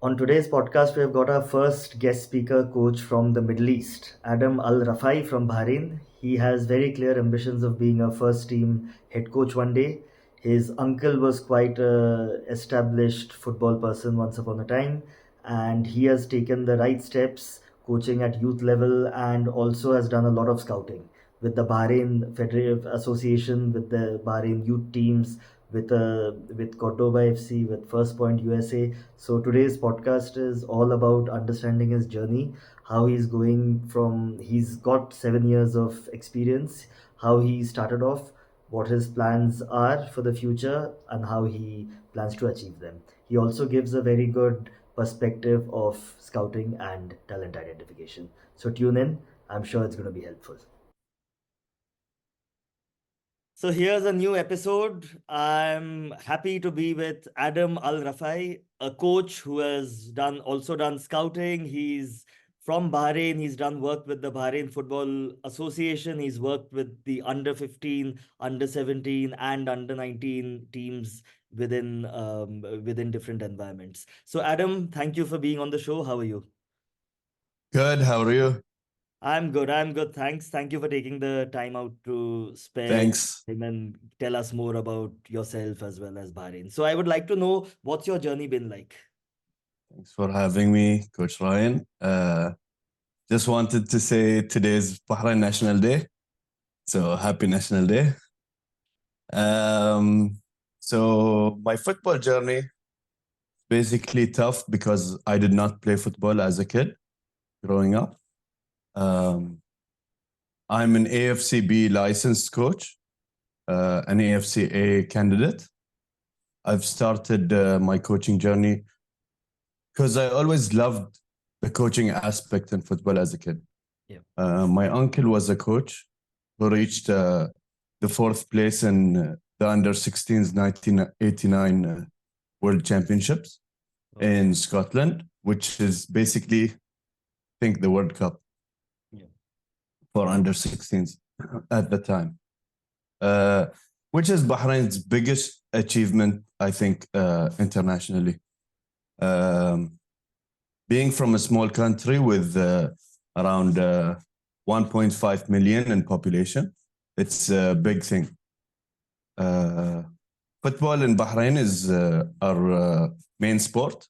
On today's podcast, we have got our first guest speaker coach from the Middle East, Adam AlRafaei from Bahrain. He has very clear ambitions of being a first team head coach one day. His uncle was quite a established football person once upon a time, and he has taken the right steps coaching at youth level and also has done a lot of scouting with the Bahrain Federative Association, with the Bahrain youth teams, with Cordoba FC, with First Point USA. So today's podcast is all about understanding his journey, how he's going from he's got 7 years of experience, how he started off, what his plans are for the future, and how he plans to achieve them. He also gives a very good perspective of scouting and talent identification. So tune in. I'm sure it's going to be helpful. So here's a new episode. I'm happy to be with Adam AlRafaei, a coach who has done scouting. He's from Bahrain. He's done work with the Bahrain Football Association. He's worked with the under 15, under 17, and under 19 teams within different environments. So Adam, thank you for being on the show. How are you? Good. How are you? I'm good. I'm good. Thanks. Thank you for taking the time out to spare Thanks. time and tell us more about yourself as well as Bahrain. So I would like to know what's your journey been like? Thanks for having me, Coach Ryan. Just wanted to say today's Bahrain National Day. So happy National Day. Um, so my football journey basically tough because I did not play football as a kid growing up. Um, I'm an AFCB licensed coach, an AFCA candidate. I've started my coaching journey because I always loved the coaching aspect in football as a kid. Yeah. My uncle was a coach who reached the fourth place in the under 16s 1989 World Championships in Scotland, which is basically, I think, the World Cup for under 16s at the time, which is Bahrain's biggest achievement, I think, internationally. Being from a small country with around 1.5 million in population, it's a big thing. Football in Bahrain is our main sport.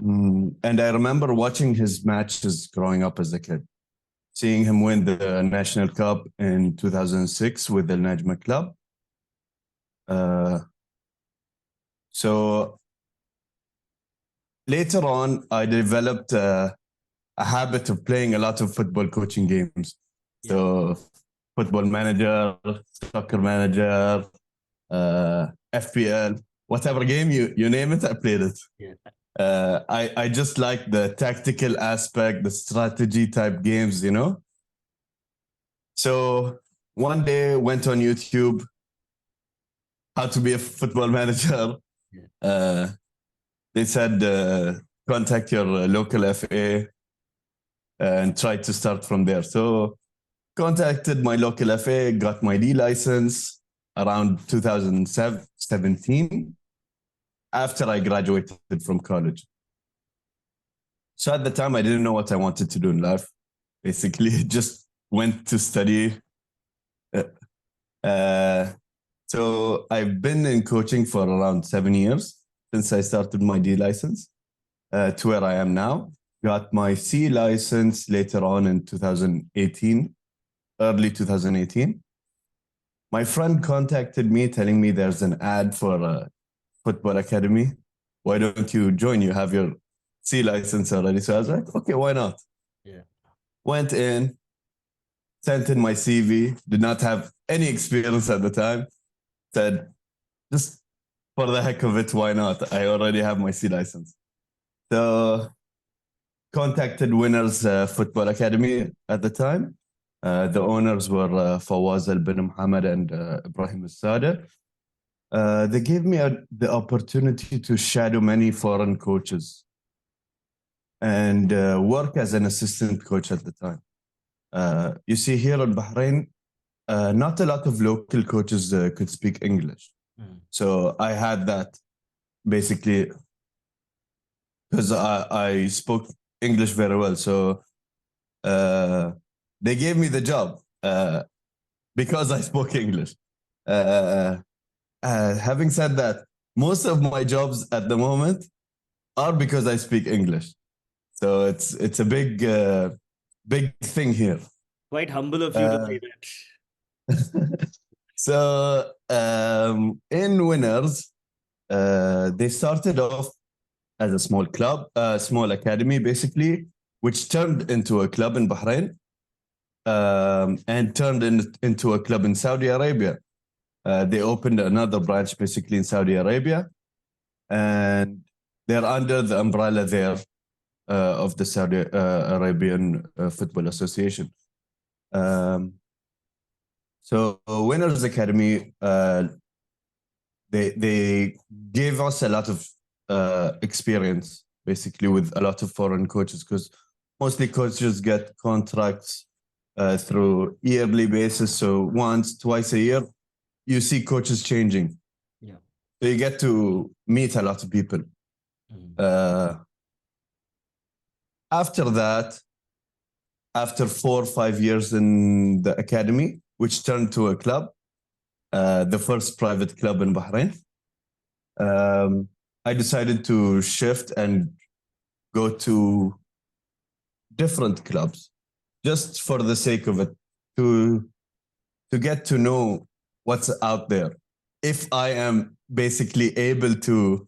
And I remember watching his matches growing up as a kid, seeing him win the National Cup in 2006 with the Najma Club. So later on, I developed a habit of playing a lot of football coaching games. So football manager, soccer manager, FPL, whatever game you name it, I played it. Yeah. I just like the tactical aspect, the strategy type games, you know. So one day went on YouTube, how to be a football manager. They said contact your local FA and try to start from there. So contacted my local FA, got my D license around 2017 after I graduated from college. So at the time, I didn't know what I wanted to do in life. Basically, just went to study. So I've been in coaching for around 7 years since I started my D license to where I am now. Got my C license later on in 2018, early 2018. My friend contacted me telling me there's an ad for a football academy. Why don't you join? You have your C license already. So I was like, okay, why not? Yeah. Went in, sent in my CV, did not have any experience at the time. Said, just for the heck of it, why not? I already have my C license. So contacted Winners Football Academy at the time. The owners were Fawaz Al bin Muhammad and Ibrahim Al Sadeh. They gave me the opportunity to shadow many foreign coaches and work as an assistant coach at the time. You see, here in Bahrain, not a lot of local coaches could speak English. So I had that basically because I spoke English very well. So uh, they gave me the job because I spoke English. Uh, Having said that, most of my jobs at the moment are because I speak English. So it's a big thing here. Quite humble of you to Uh, say that. so in Winners, they started off as a small club, small academy, basically, which turned into a club in Bahrain and turned into a club in Saudi Arabia. They opened another branch basically in Saudi Arabia, and they're under the umbrella there of the Saudi Arabian Football Association. Um, so Winners Academy, they gave us a lot of experience basically with a lot of foreign coaches because mostly coaches get contracts through yearly basis. So once, twice a year, you see coaches changing. Yeah. So you get to meet a lot of people. Mhm. Uh, After that, after 4 or 5 years in the academy, which turned to a club, the first private club in Bahrain, um, I decided to shift and go to different clubs just for the sake of it, to to get to know what's out there. If I am basically able to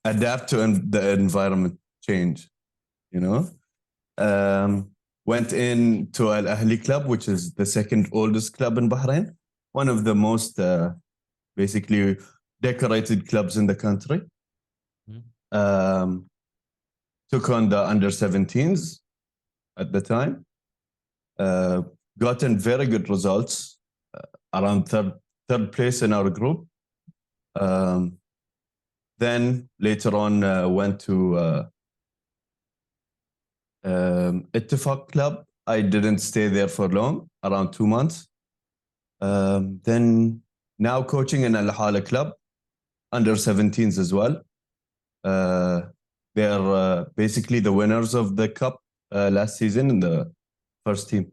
adapt to the environment change, you know. Went into Al Ahli Club, which is the second oldest club in Bahrain, one of the most basically decorated clubs in the country. Mhm. Um, Took on the under 17s at the time, uh, gotten very good results, around third place in our group. Um, then later on, went to Ittifaq Club. I didn't stay there for long, around 2 months. Then now coaching in Al Hala Club, under 17s as well. Uh, they're basically the winners of the cup last season in the first team.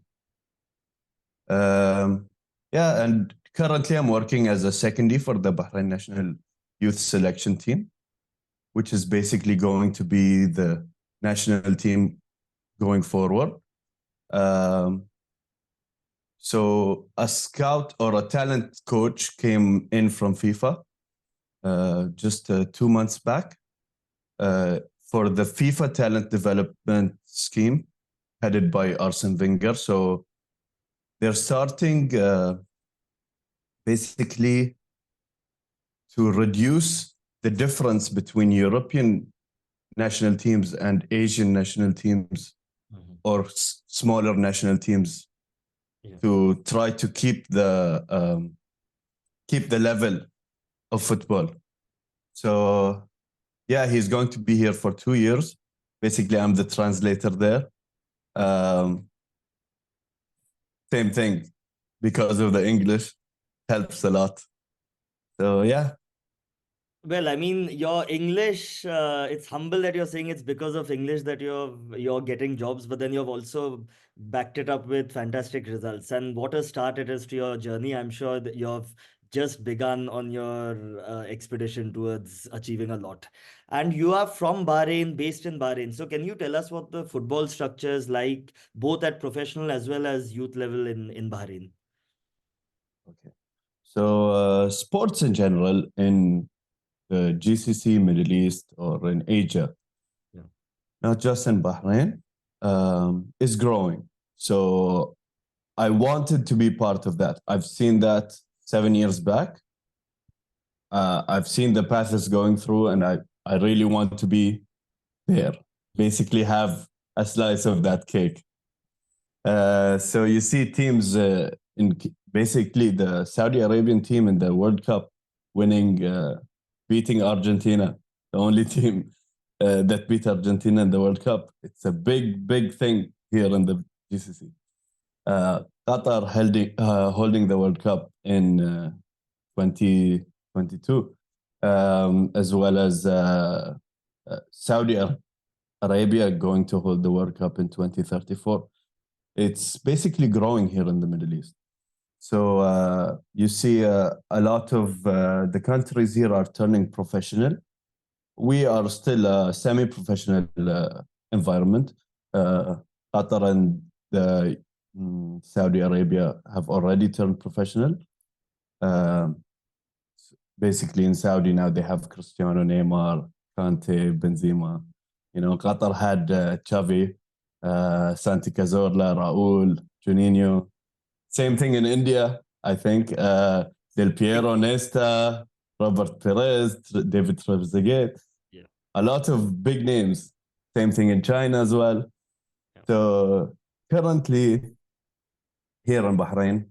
Um, yeah, and currently I'm working as a secondary for the Bahrain national youth selection team, which is basically going to be the national team going forward. Um, so a scout or a talent coach came in from FIFA just 2 months back uh, for the FIFA talent development scheme headed by Arsene Wenger. So they're starting basically to reduce the difference between European national teams and Asian national teams Mhm. or smaller national teams Yeah. to try to keep the level of football. So yeah, he's going to be here for 2 years. Basically, I'm the translator there. Um, Same thing because of the English helps a lot. So yeah, Well, I mean, your English, it's humble that you're saying it's because of English that you're getting jobs, but then you've also backed it up with fantastic results. And what a start it is to your journey. I'm sure that you've just begun on your expedition towards achieving a lot. And you are from Bahrain, based in Bahrain. So can you tell us what the football structure is like, both at professional as well as youth level in Bahrain? okay. So sports in general in the GCC, Middle East, or in Asia, Yeah. not just in Bahrain, is growing. So I wanted to be part of that. I've seen that 7 years back. I've seen the path it's going through, and I really want to be there. Basically, have a slice of that cake. So you see teams basically the Saudi Arabian team in the World Cup winning, beating Argentina, the only team that beat Argentina in the World Cup. It's a big thing here in the GCC. Qatar holding the World Cup in 2022, as well as Saudi Arabia going to hold the World Cup in 2034. It's basically growing here in the Middle East. So you see a lot of the countries here are turning professional. We are still a semi-professional environment. Qatar and Saudi Arabia have already turned professional. Um, Basically, in Saudi now they have Cristiano, Neymar, Kante, Benzema. You know, Qatar had Xavi, Santi Cazorla, Raul, Juninho. Same thing in India, I think. Del Piero, Nesta, Robert Perez, David Trezeguet. Yeah. A lot of big names. Same thing in China as well. Yeah. So currently here in Bahrain,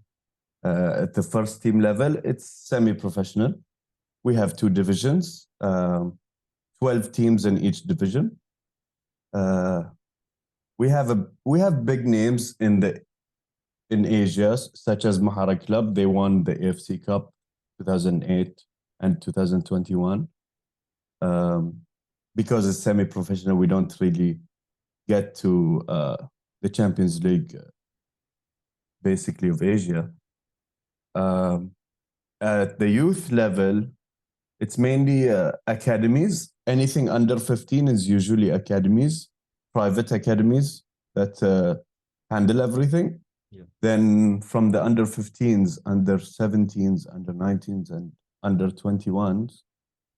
at the first team level, it's semi-professional. We have two divisions, 12 teams in each division. Uh, we have big names in Asia, such as Mahara Club. They won the AFC Cup 2008 and 2021. Because it's semi-professional, we don't really get to the Champions League, basically of Asia. At the youth level, it's mainly academies. Anything under 15 is usually academies, private academies that handle everything. Yeah. Then from the under 15s, under 17s, under 19s, and under 21s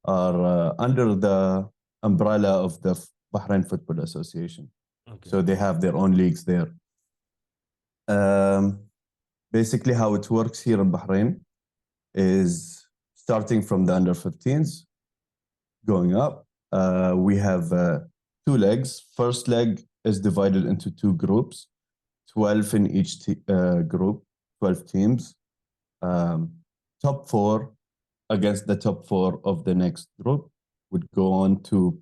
are under the umbrella of the Bahrain Football Association. Okay. So they have their own leagues there. Basically, how it works here in Bahrain is starting from the under 15s, going up. We have two legs. First leg is divided into two groups, 12 in each group, 12 teams. Top four against the top four of the next group would go on to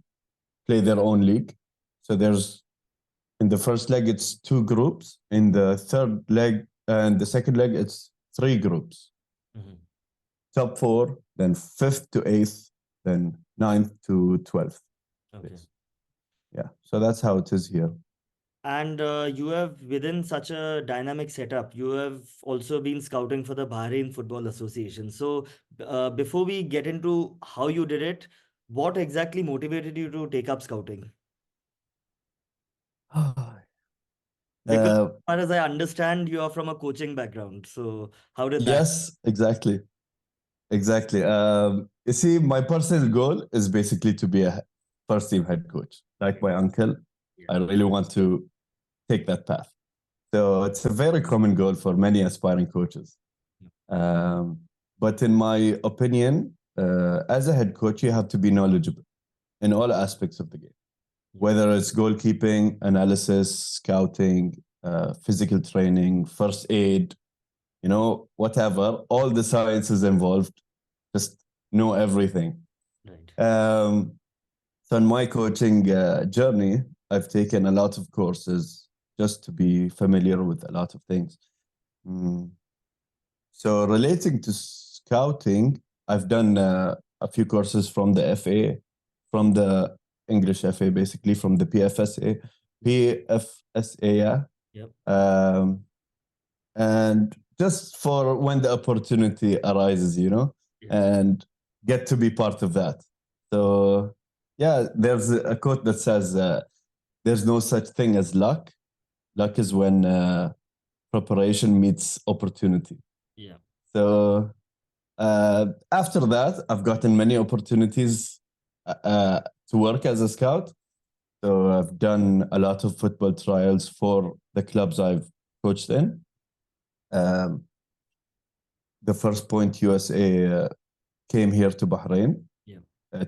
play their own league. So there's in the first leg, it's two groups. In the third leg and the second leg, it's three groups. Mm-hmm. Top four, then fifth to eighth, then ninth to 12th. Okay. Yeah, so that's how it is here. And you have, within such a dynamic setup, you have also been scouting for the Bahrain Football Association. So, before we get into how you did it, what exactly motivated you to take up scouting? Because, as Uh, far as I understand, you are from a coaching background. So, how did that? yes, exactly. Exactly. You see, my personal goal is basically to be a first team head coach. Like my uncle, Yeah. I really want to take that path. So it's a very common goal for many aspiring coaches. But in my opinion, as a head coach, you have to be knowledgeable in all aspects of the game, whether it's goalkeeping, analysis, scouting, physical training, first aid, you know, whatever, all the sciences involved, just know everything. Right. So in my coaching journey, I've taken a lot of courses just to be familiar with a lot of things. So relating to scouting, I've done a few courses from the FA, from the English FA, basically from the PFSA, yeah. Yep. And just for when the opportunity arises, you know, and get to be part of that. So yeah, there's a quote that says, "There's no such thing as luck. Luck is when preparation meets opportunity." Yeah. So after that, I've gotten many opportunities to work as a scout. So I've done a lot of football trials for the clubs I've coached in. The First Point USA came here to Bahrain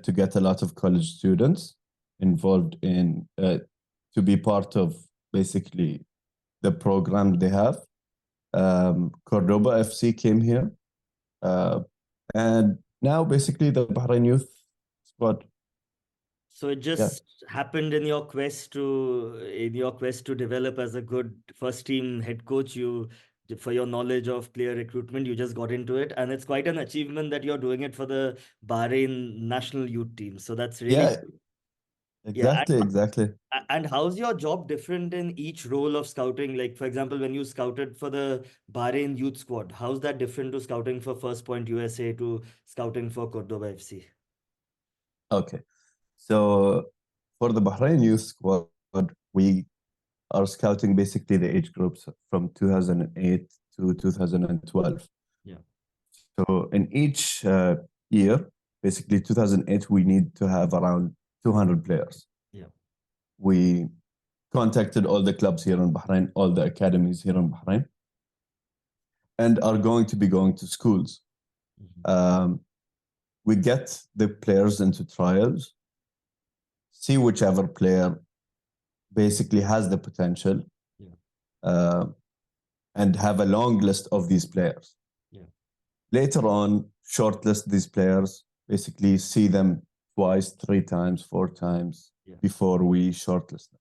to get a lot of college students involved in to be part of basically the program they have. Cordoba FC came here. And now basically the Bahrain youth squad. So it just happened in your quest to develop as a good first team head coach. You, for your knowledge of player recruitment, you just got into it, and it's quite an achievement that you're doing it for the Bahrain national youth team. So that's really Yeah, good. Yeah. Exactly. And how's your job different in each role of scouting? Like, for example, when you scouted for the Bahrain youth squad, how's that different to scouting for First Point USA to scouting for Cordoba FC? Okay. So for the Bahrain youth squad, we are scouting basically the age groups from 2008 to 2012. Yeah, So in each year, basically 2008, we need to have around 200 players. yeah, We contacted all the clubs here in Bahrain, all the academies here in Bahrain, and are going to be going to schools. mhm, Um, we get the players into trials, see whichever player basically has the potential, yeah, uh, and have a long list of these players. yeah, Later on, shortlist these players, basically see them twice, three times, four times yeah, before we shortlist them.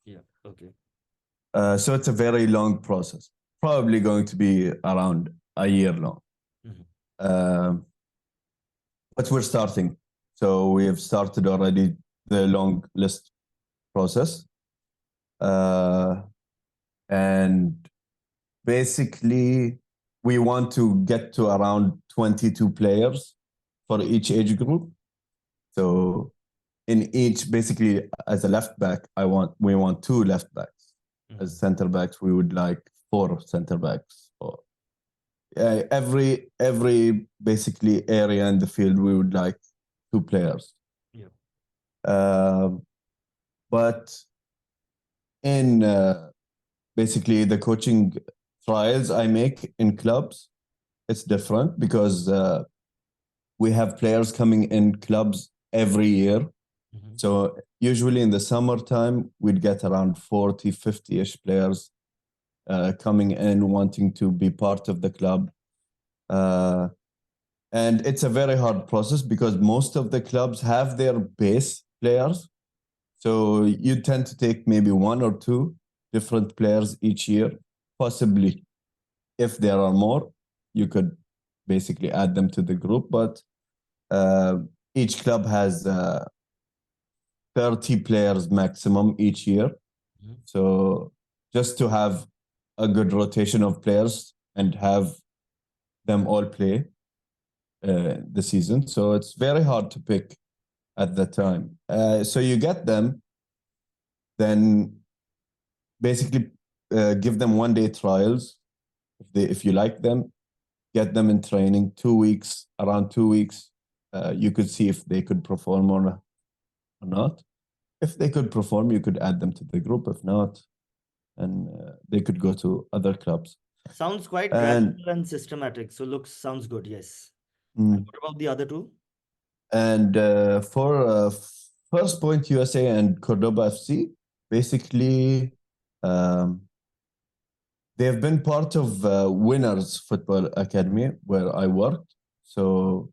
yeah. Okay. So it's a very long process, probably going to be around a year long. Mhm, Um, but we're starting. So we have started already the long list process. Uh, and basically, we want to get to around 22 players for each age group. So in each, basically, as a left back, we want two left backs. As mhm, center backs, we would like four center backs. Or every basically area in the field, we would like two players. yeah, Um, but in basically the coaching trials I make in clubs, it's different because we have players coming in clubs every year. mhm, So usually in the summertime, we'd get around 40, 50-ish players coming in wanting to be part of the club. Uh, and it's a very hard process because most of the clubs have their base players. So you tend to take maybe one or two different players each year. Possibly, if there are more, you could basically add them to the group. But uh, each club has 30 players maximum each year. mhm, So just to have a good rotation of players and have them all play the season. So it's very hard to pick at the time. So you get them, then basically give them 1 day trials. If you like them, get them in training 2 weeks, around 2 weeks. You could see if they could perform or not. If they could perform, you could add them to the group. If not, and they could go to other clubs. sounds quite gradual And and systematic. So looks sounds good. Yes. And mm, what about the other two? and for First Point USA and Cordoba FC, basically, um, they've been part of Winners Football Academy where I worked. So,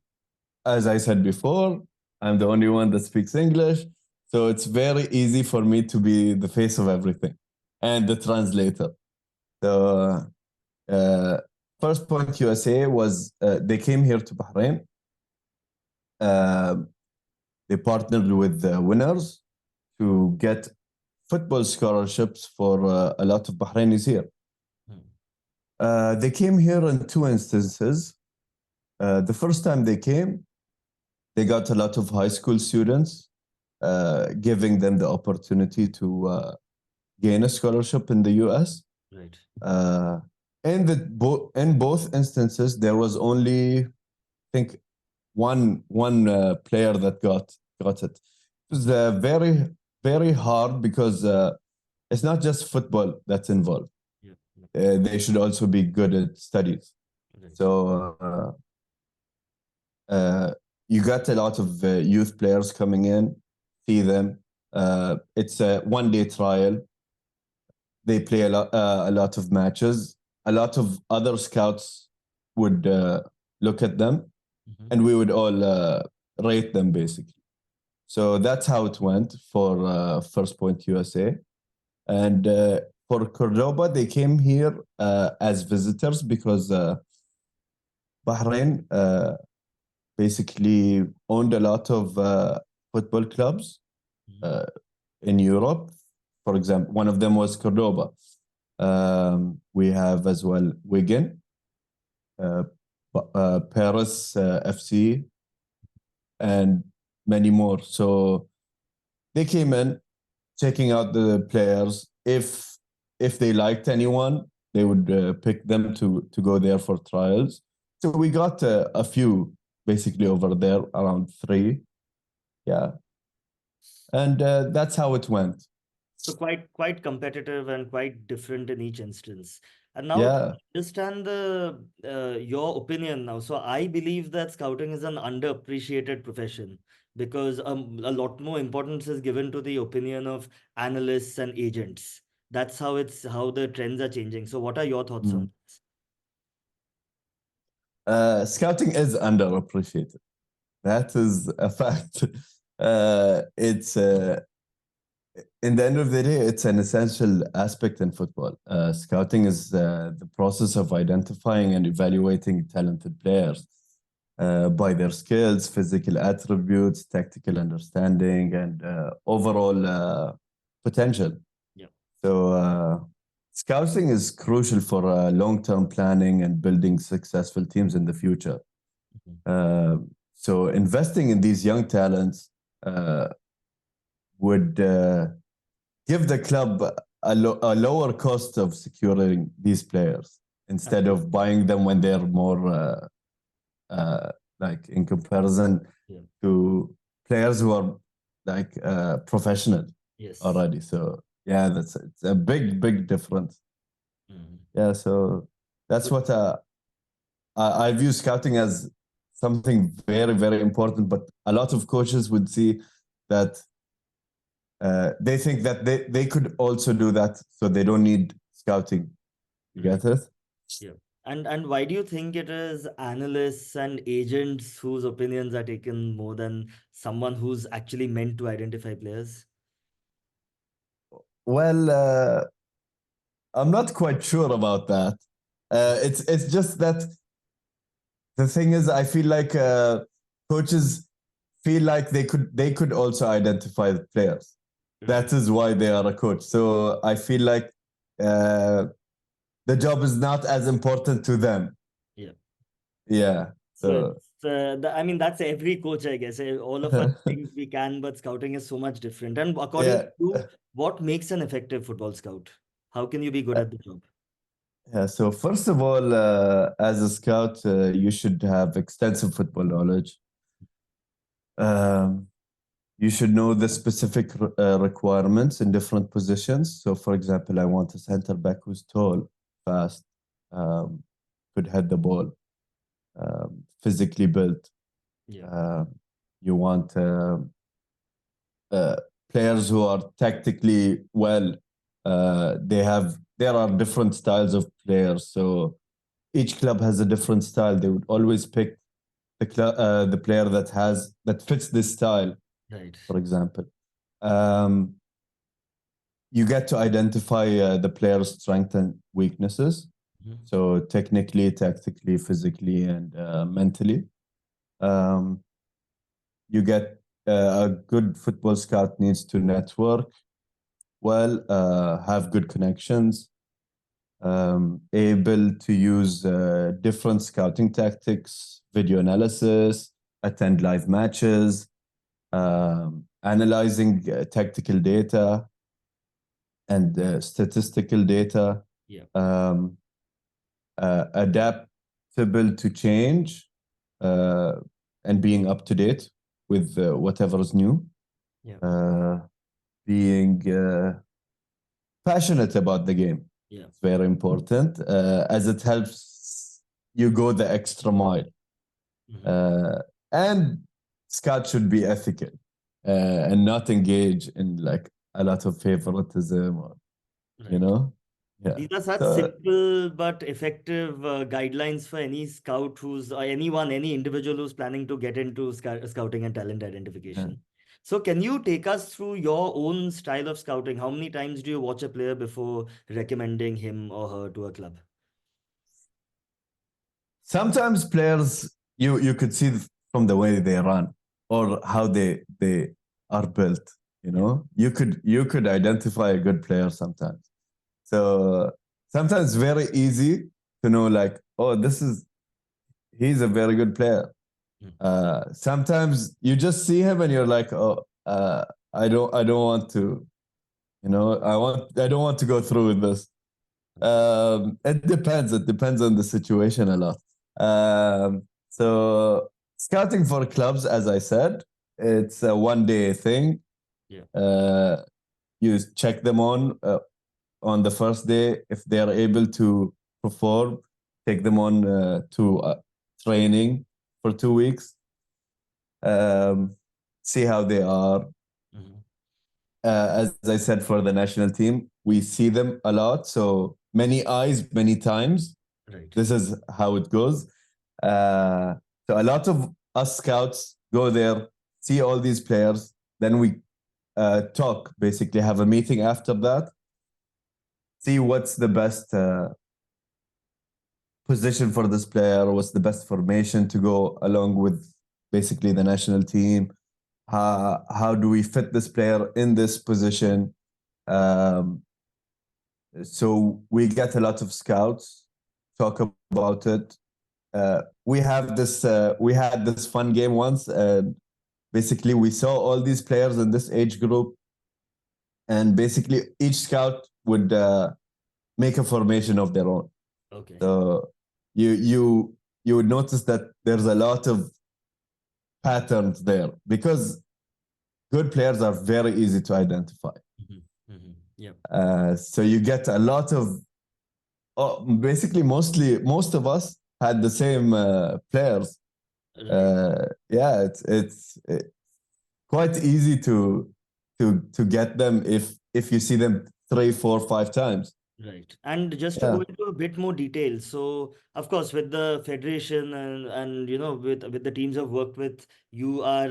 as I said before, I'm the only one that speaks English. So it's very easy for me to be the face of everything and the translator. So uh, First Point USA was they came here to Bahrain. Uh, they partnered with the Winners to get football scholarships for a lot of Bahrainis here. Hmm, They came here in two instances. The first time they came, they got a lot of high school students, giving them the opportunity to gain a scholarship in the US. right. Uh, in both instances, there was only, I think, one player that got it. It was very hard because it's not just football that's involved. Yeah, yeah, They should also be good at studies. right. So uh, you got a lot of youth players coming in, see them. It's a 1 day trial. They play a lot of matches. A lot of other scouts would look at them, Mhm, and we would all rate them basically. So that's how it went for First Point USA. And for Cordoba, they came here as visitors because Bahrain basically owned a lot of football clubs. uh, in Europe. For example, one of them was Cordoba. We have as well Wigan, uh, Paris FC, and many more. So they came in checking out the players. If they liked anyone, they would pick them to go there for trials. So we got a few basically over there, around three. Yeah, and that's how it went. So quite competitive and quite different in each instance. And now to Yeah. understand the your opinion now. So I believe that scouting is an underappreciated profession because a lot more importance is given to the opinion of analysts and agents. That's how the trends are changing. So what are your thoughts on Mm. this? Scouting is underappreciated. That is a fact. It's in the end of the day, it's an essential aspect in football. Scouting is the process of identifying and evaluating talented players by their skills, physical attributes, tactical understanding, and overall potential. Yeah. So, scouting is crucial for long-term planning and building successful teams in the future. Mhm. Uh, so, investing in these young talents uh, would give the club a lower cost of securing these players instead Absolutely. of buying them when they're more uh, like in comparison Yeah. to players who are like professional Yes. already. So yeah, it's a big difference. Mhm. Yeah, so that's So what I view scouting as something very important. But a lot of coaches would see that they think that they could also do that, so they don't need scouting. You right. get it? Yeah. And why do you think it is analysts and agents whose opinions are taken more than someone who's actually meant to identify players? Well, I'm not quite sure about that. It's just that the thing is, I feel like coaches feel like they could also identify the players. Right. That is why they are a coach. So I feel like uh, the job is not as important to them. Yeah. Yeah. So So it's, I mean, that's every coach, I guess. All of us think we can, but scouting is so much different. And according to yeah. you, what makes an effective football scout? How can you be good at the job? Yeah. So first of all, as a scout, you should have extensive football knowledge. Um, you should know the specific requirements in different positions. So, for example, I want a center back who's tall, fast, um, could head the ball, physically built. Yeah. Uh, you want uh, players who are tactically well. There are different styles of players, so each club has a different style. They would always pick the player that fits this style. Right. For example, um, you get to identify the player's strengths and weaknesses. Mhm. So technically, tactically, physically, and mentally. Um, you get a good football scout needs to network well, have good connections, able to use different scouting tactics, video analysis, attend live matches, analyzing tactical data and statistical data, Yeah. um, adaptable to change, uh, and being up to date with whatever is new, Yeah. uh, being passionate about the game. Yeah. It's very important as it helps you go the extra mile. Mhm. Uh, and Scott should be ethical and not engage in like a lot of favoritism or, you Right. know? Yeah. These are such So, simple but effective guidelines for any scout who's or anyone, any individual who's planning to get into scouting and talent yeah. identification. So, can you take us through your own style of scouting? How many times do you watch a player before recommending him or her to a club? Sometimes players, you could see from the way they run or how they are built. You Yeah. know, you could identify a good player sometimes. So sometimes very easy to know like, oh, he's a very good player. Mm. Sometimes you just see him and you're like, oh, I don't want to, I don't want to go through with this. It depends. It depends on the situation a lot. So scouting for clubs, as I said, it's a 1 day thing. Yeah. Uh, you check them on the first day. If they are able to perform, take them on to training for 2 weeks. Um, See how they are. Hmm. As I said, for the national team, we see them a lot. So many eyes, many times. Right. This is how it goes. Uh, so a lot of us scouts go there, see all these players, then we talk, basically have a meeting after that, see what's the best position for this player, what's the best formation to go along with basically the national team. How do we fit this player in this position? Um, so we get a lot of scouts, talk about it. We had this fun game once. Basically, we saw all these players in this age group, and basically each scout would make a formation of their own. Okay. So you would notice that there's a lot of patterns there because good players are very easy to identify. Hmm. Hmm. Yeah. So you get a lot of basically most of us had the same players. Right. Yeah, it's quite easy to get them if you see them 3, 4, 5 times. Right. And just to go Yeah. into a bit more detail, so of course with the federation and with the teams I've worked with, you are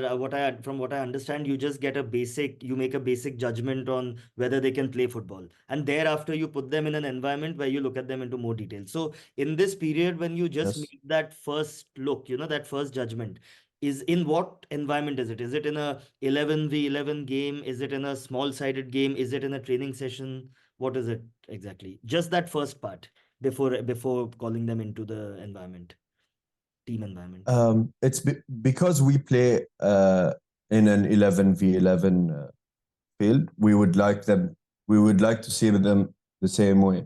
from what I understand, you just get a basic, you make a basic judgment on whether they can play football, and thereafter you put them in an environment where you look at them into more detail. So in this period when you just Yes. make that first look, that first judgment, is in what environment is it? Is it in a 11v11 game? Is it in a small sided game? Is it in a training session? What is it exactly? Just that first part before calling them into the environment, team environment. Because we play in an 11v11 field. We would like to see them the same way.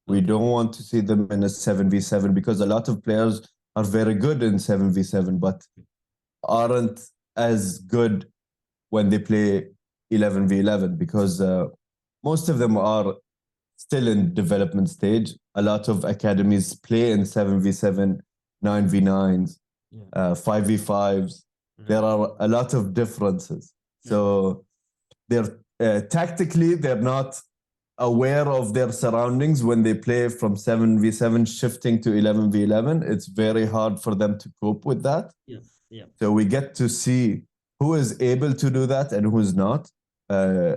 We Okay. don't want to see them in a 7v7 because a lot of players are very good in 7v7, but aren't as good when they play 11v11 because most of them are still in development stage. A lot of academies play in 7v7, 9v9s, Yeah. 5v5s. There Right. are a lot of differences. Right. So they're tactically, they're not aware of their surroundings when they play from 7v7 shifting to 11v11. It's very hard for them to cope with that. Yeah. Yeah. So we get to see who is able to do that and who's not. Uh,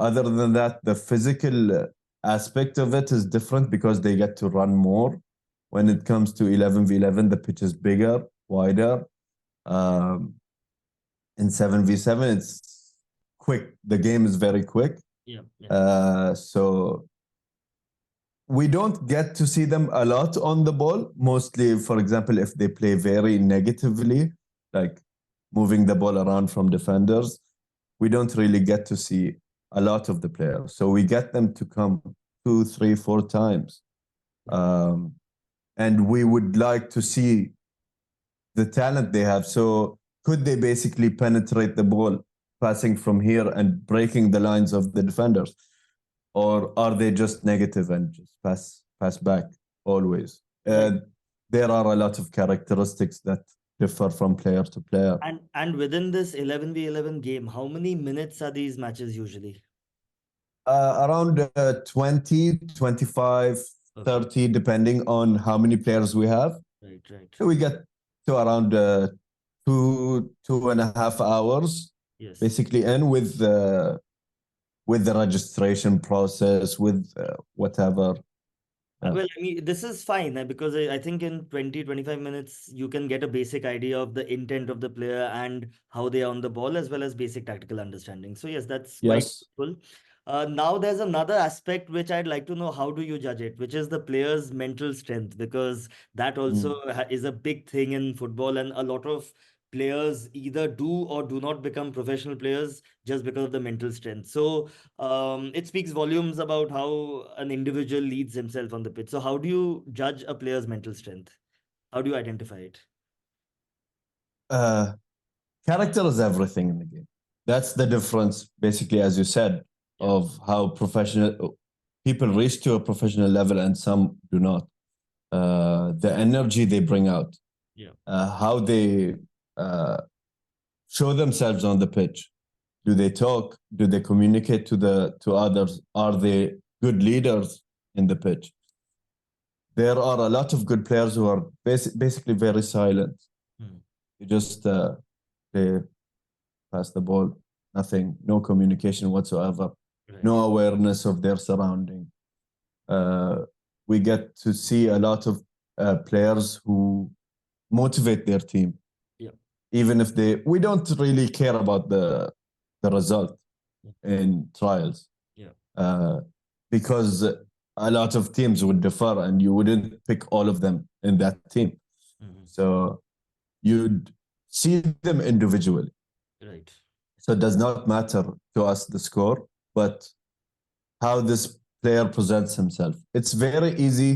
Other than that, the physical aspect of it is different because they get to run more. When Mm. it comes to 11v11, the pitch is bigger, wider. Um, in 7v7, it's quick. The game is very quick. Yeah. Yeah. So we don't get to see them a lot on the ball. Mostly, for example, if they play very negatively, like moving the ball around from defenders, we don't really get to see a lot of the players. So we get them to come 2, 3, 4 times. Right. Um, and we would like to see the talent they have. So could they basically penetrate the ball, passing from here and breaking the lines of the defenders? Or are they just negative and just pass back always? Right. There are a lot of characteristics that differ from player to player. And within this 11v11 game, how many minutes are these matches usually? Around 20, 25, Okay. 30, depending on how many players we have. Right. Right. So we get to around 2.5 hours, Yes. basically, and with the registration process, with whatever. Well, I mean, this is fine because I think in 20-25 minutes, you can get a basic idea of the intent of the player and how they are on the ball, as well as basic tactical understanding. So, yes, that's quite Yes. useful. Now, there's another aspect which I'd like to know how do you judge it, which is the player's mental strength, because that also Mm. is a big thing in football, and a lot of players either do or do not become professional players just because of the mental strength. So, it speaks volumes about how an individual leads himself on the pitch. So, how do you judge a player's mental strength? How do you identify it? Uh, Character is everything in the game. That's the difference, basically, as you said, Yeah, of how professional people reach to a professional level and some do not. The energy they bring out, yeah, how they uh, show themselves on the pitch. Do they talk? Do they communicate to others? Are they good leaders in the pitch? There are a lot of good players who are basically very silent. mm, You just they pass the ball, nothing, no communication whatsoever, right. no awareness of their surrounding. Uh, we get to see a lot of players who motivate their team, Yeah, even if we don't really care about the result yeah, in trials, yeah, uh, because a lot of teams would differ, and you wouldn't pick all of them in that team. mhm, So you'd see them individually. right. So it does not matter to us the score, but how this player presents himself. It's very easy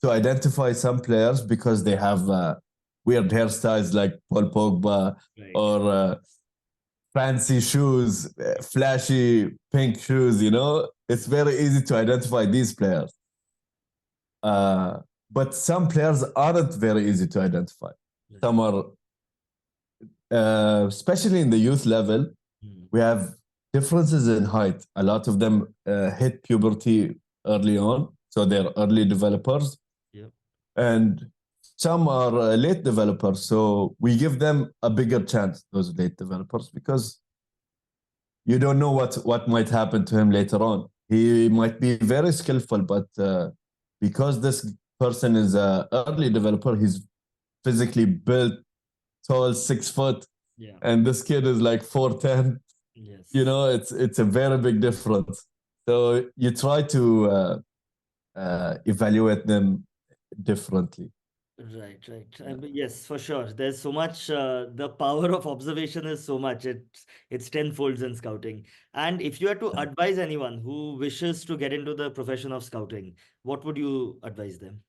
to identify some players because they have weird hairstyles like Paul Pogba, Right, or fancy shoes, flashy pink shoes. It's very easy to identify these players. Uh, but some players aren't very easy to identify. right. Some are, especially in the youth level, Mm, we have differences in height. A lot of them hit puberty early on, so they're early developers, yeah, and some are late developers. So we give them a bigger chance, those late developers, because you don't know what might happen to him later on. He might be very skillful, but because this person is a early developer, he's physically built, tall, 6 foot, yeah, and this kid is like 4'10". yes. It's a very big difference. So you try to evaluate them differently. Right, right. Yeah. Yes, for sure. There's so much. The power of observation is so much. It's tenfolds in scouting. And if you had to advise anyone who wishes to get into the profession of scouting, what would you advise them?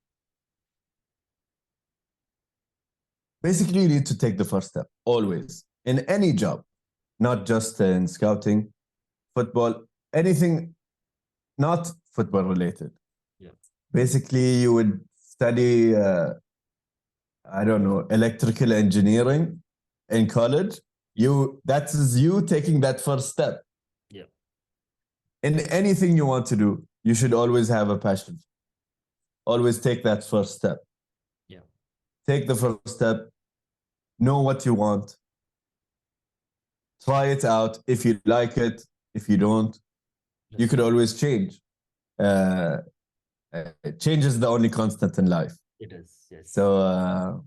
Basically, you need to take the first step always in any job, not just in scouting, football, anything not football related. Yeah, Basically, you would study, I don't know, electrical engineering in college. yeah, That is you taking that first step. yeah, In anything you want to do, you should always have a passion. Always take that first step. yeah. Take the first step, know what you want, try it out. If you like it, if you don't, you Right. could always change. Uh, Change is the only constant in life. It is. Yes. So,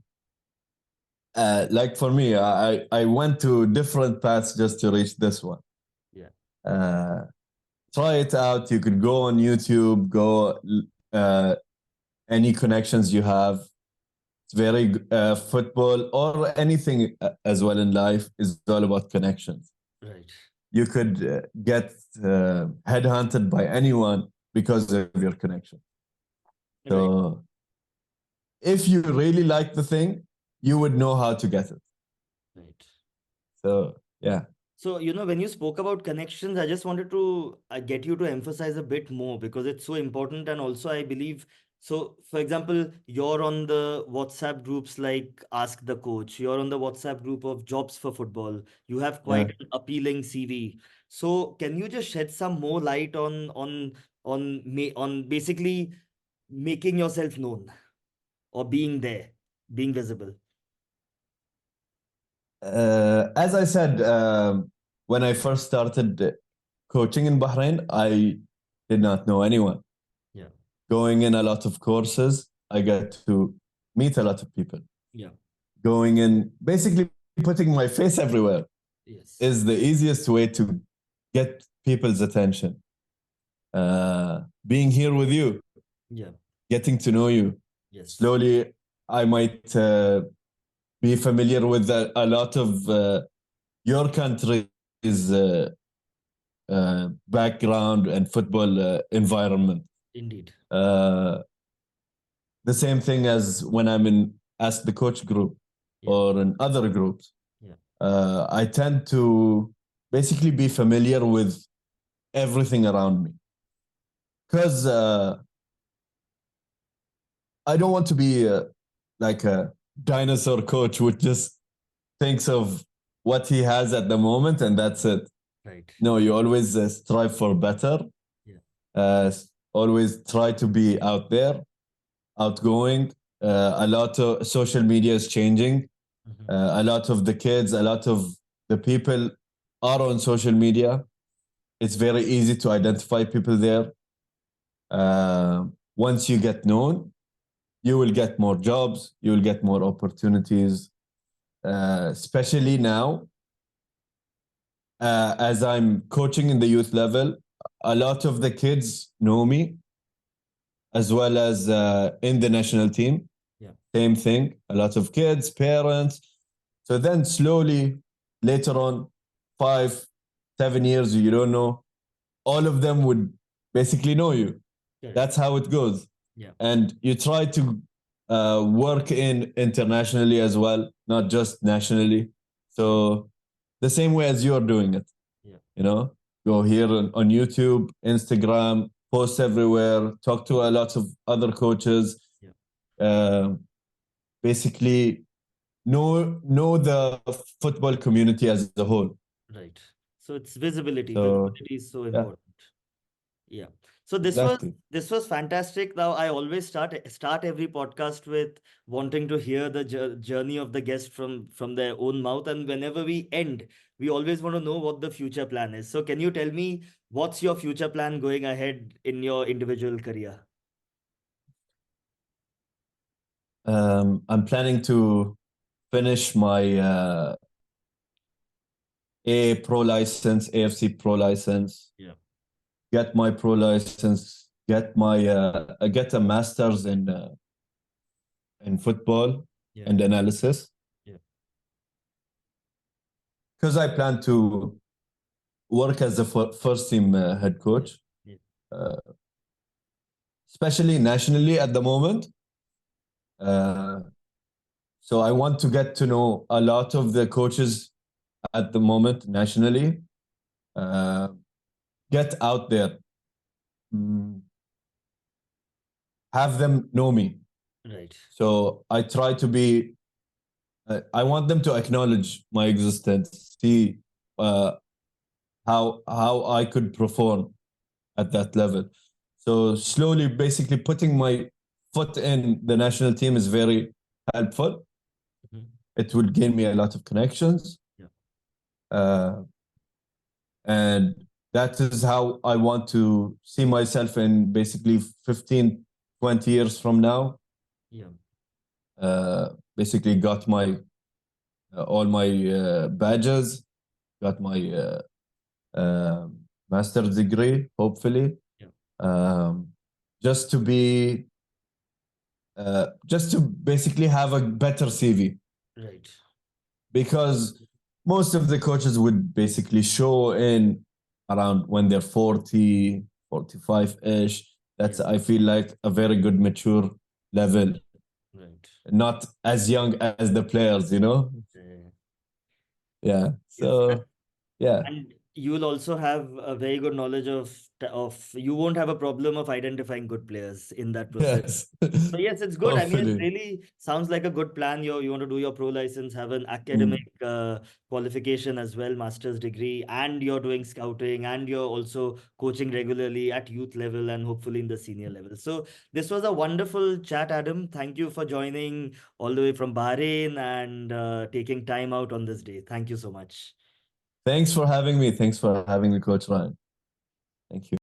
like for me, I went to different paths just to reach this one. Yeah. Uh, Try it out. You could go on YouTube, go uh, any connections you have. It's very football or anything as well in life is all about connections. Right. You could get headhunted by anyone because of your connection. Right. So if you really like the thing, you would know how to get it. Right. So yeah. So, when you spoke about connections, I just wanted to get you to emphasize a bit more because it's so important. And also, I believe, so for example, you're on the WhatsApp groups like Ask the Coach, you're on the WhatsApp group of Jobs for Football, you have Yeah. quite an appealing CV. So, can you just shed some more light on basically making yourself known or being there, being visible? As I said, when I first started coaching in Bahrain, I did not know anyone. Yeah. going in a lot of courses, I get to meet a lot of people. Yeah. Going in, basically putting my face everywhere Yes. is the easiest way to get people's attention. Being here with you, Yeah. getting to know you. Yes. Slowly, I might be familiar with a lot of your country's background and football environment. Indeed. Uh, the same thing as when I'm in as the coach group Yeah. or in other groups. Yeah. I tend to basically be familiar with everything around me because I don't want to be like a dinosaur coach which just thinks of what he has at the moment and that's it. Right. No, you always strive for better. Yeah. Always try to be out there, outgoing. A lot of social media is changing. Mhm. A lot of the kids, a lot of the people are on social media. It's very easy to identify people there. Once you get known, you will get more jobs, you will get more opportunities, especially now as I'm coaching in the youth level. A lot of the kids know me as well as in the national team. Yeah. Same thing. A lot of kids, parents. So then slowly, later on, 5, 7 years, you don't know, all of them would basically know you. Correct. That's how it goes. Yeah. And you try to work in internationally as well, not just nationally. So the same way as you're doing it, Yeah. you know, go here on YouTube, Instagram, post everywhere, talk to a lot of other coaches, Yeah. uh, basically know the football community as a whole. Right. So it's visibility. So Visibility is so yeah, important. Yeah. So exactly. this was fantastic. Now I always start every podcast with wanting to hear the journey of the guest from their own mouth, and whenever we end, we always want to know what the future plan is. So can you tell me what's your future plan going ahead in your individual career? I'm planning to finish my A pro license, AFC pro license, Yeah. get my pro license, get a master's in football Yeah. and analysis Yeah. because I plan to work as a first team head Yeah. coach, Yeah. uh, especially nationally at the moment. Uh, so I want to get to know a lot of the coaches at the moment nationally. Uh, get out there, mm, have them know me. Right. So I try to be. I want them to acknowledge my existence, see uh, how I could perform at that level. So slowly, basically, putting my foot in the national team is very helpful. Mhm. It will gain me a lot of connections, Yeah. uh, and that is how I want to see myself in basically 15, 20 years from now. Yeah. Basically, got my all my badges, got my master's degree, hopefully, Yeah. um, just to be, just to basically have a better CV Right. because most of the coaches would basically show in around when they're 40, 45-ish. Yeah. That's, I feel like, a very good mature level, Right. not as young as the players, you know? Uh, Yeah. yes. So, yeah. And you will also have a very good knowledge of you won't have a problem of identifying good players in that process. Yes. So yes, it's good. I mean, it Hopefully. really sounds like a good plan. You want to do your pro license, have an academic Mm. qualification as well, master's degree, and you're doing scouting, and you're also coaching regularly at youth level and hopefully in the senior level. So this was a wonderful chat, Adam. Thank you for joining all the way from Bahrain and taking time out on this day. Thank you so much. Thanks for having me. Thanks for having me, Coach Ryan. Thank you.